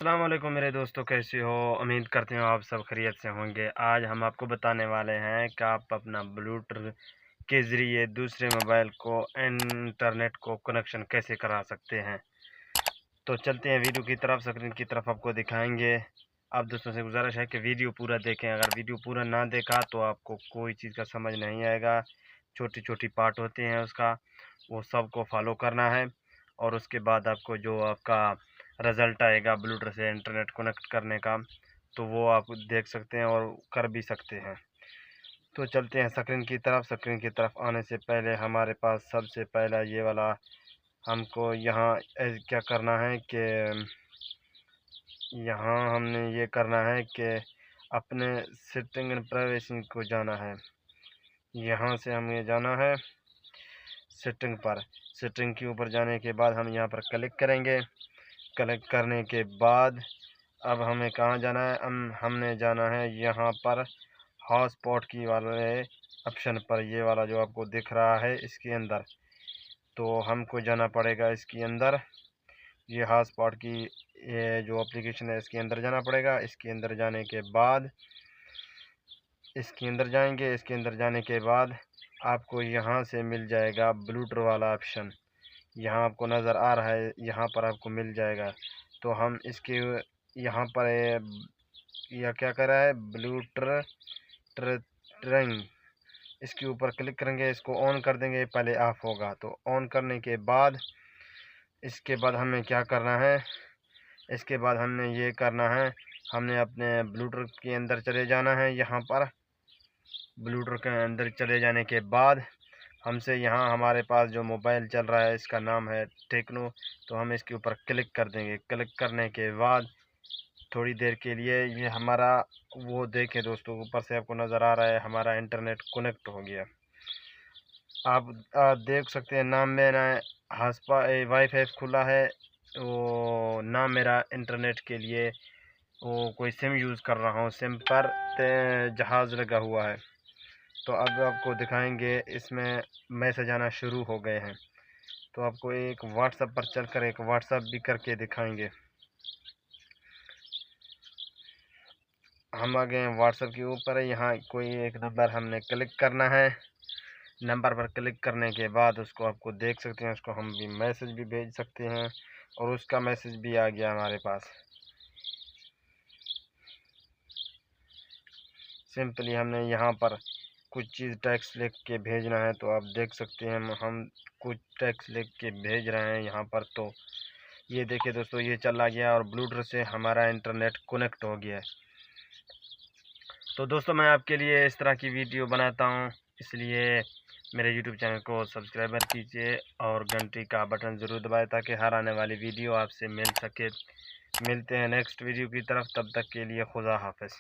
अस्सलाम वालेकुम मेरे दोस्तों, कैसे हो? उम्मीद करते हो आप सब खैरियत से होंगे। आज हम आपको बताने वाले हैं कि आप अपना ब्लूटूथ के ज़रिए दूसरे मोबाइल को इंटरनेट को कनेक्शन कैसे करा सकते हैं। तो चलते हैं वीडियो की तरफ, स्क्रीन की तरफ आपको दिखाएंगे। आप दोस्तों से गुजारिश है कि वीडियो पूरा देखें। अगर वीडियो पूरा ना देखा तो आपको कोई चीज़ का समझ नहीं आएगा। छोटी छोटी पार्ट होते हैं उसका, वो सब को फॉलो करना है और उसके बाद आपको जो आपका रिज़ल्ट आएगा ब्लूटूथ से इंटरनेट कनेक्ट करने का, तो वो आप देख सकते हैं और कर भी सकते हैं। तो चलते हैं स्क्रीन की तरफ। स्क्रीन की तरफ आने से पहले हमारे पास सबसे पहला ये वाला हमको यहाँ क्या करना है कि यहाँ हमने ये करना है कि अपने सेटिंग एंड प्राइवेसी को जाना है। यहाँ से हमें जाना है सेटिंग पर। सेटिंग के ऊपर जाने के बाद हम यहाँ पर क्लिक करेंगे। क्लिक करने के बाद अब हमें कहाँ जाना है? हमने जाना है यहाँ पर हॉटस्पॉट की वाले ऑप्शन पर, ये वाला जो आपको दिख रहा है इसके अंदर। तो हमको जाना पड़ेगा इसके अंदर, ये हॉटस्पॉट की ये जो एप्लीकेशन है इसके अंदर जाना पड़ेगा। इसके अंदर जाने के बाद इसके अंदर जाएंगे। इसके अंदर जाने के बाद आपको यहाँ से मिल जाएगा ब्लूटूथ वाला ऑप्शन। यहाँ आपको नज़र आ रहा है, यहाँ पर आपको मिल जाएगा। तो हम इसके यहाँ पर यह क्या कर रहा है, ब्लूटूथ ट्रिंग, इसके ऊपर क्लिक करेंगे, इसको ऑन कर देंगे, पहले ऑफ होगा। तो ऑन करने के बाद इसके बाद हमें क्या करना है, इसके बाद हमने ये करना है, हमने अपने ब्लूटूथ के अंदर चले जाना है। यहाँ पर ब्लूटूथ के अंदर चले जाने के बाद हमसे यहाँ हमारे पास जो मोबाइल चल रहा है इसका नाम है टेक्नो। तो हम इसके ऊपर क्लिक कर देंगे। क्लिक करने के बाद थोड़ी देर के लिए ये हमारा वो देखें दोस्तों, ऊपर से आपको नज़र आ रहा है हमारा इंटरनेट कनेक्ट हो गया। आप देख सकते हैं नाम मेरा वाईफाई खुला है, वो नाम मेरा इंटरनेट के लिए वो कोई सिम यूज़ कर रहा हूँ, सिम पर जहाज़ लगा हुआ है। तो अब आपको दिखाएंगे इसमें मैसेज आना शुरू हो गए हैं। तो आपको एक व्हाट्सएप पर चलकर एक व्हाट्सएप भी करके दिखाएंगे। हम आ गए हैं व्हाट्सएप के ऊपर। यहाँ कोई एक नंबर हमने क्लिक करना है। नंबर पर क्लिक करने के बाद उसको आपको देख सकते हैं, उसको हम भी मैसेज भी भेज सकते हैं और उसका मैसेज भी आ गया हमारे पास। सिंपली हमने यहाँ पर कुछ चीज़ टेक्स्ट लिख के भेजना है, तो आप देख सकते हैं हम कुछ टेक्स्ट लिख के भेज रहे हैं यहाँ पर। तो ये देखिए दोस्तों, ये चला गया और ब्लूटूथ से हमारा इंटरनेट कनेक्ट हो गया है। तो दोस्तों मैं आपके लिए इस तरह की वीडियो बनाता हूँ, इसलिए मेरे यूट्यूब चैनल को सब्सक्राइबर कीजिए और घंटी का बटन ज़रूर दबाएं ताकि हर आने वाली वीडियो आपसे मिल सके। मिलते हैं नेक्स्ट वीडियो की तरफ, तब तक के लिए खुदा हाफ़िज़।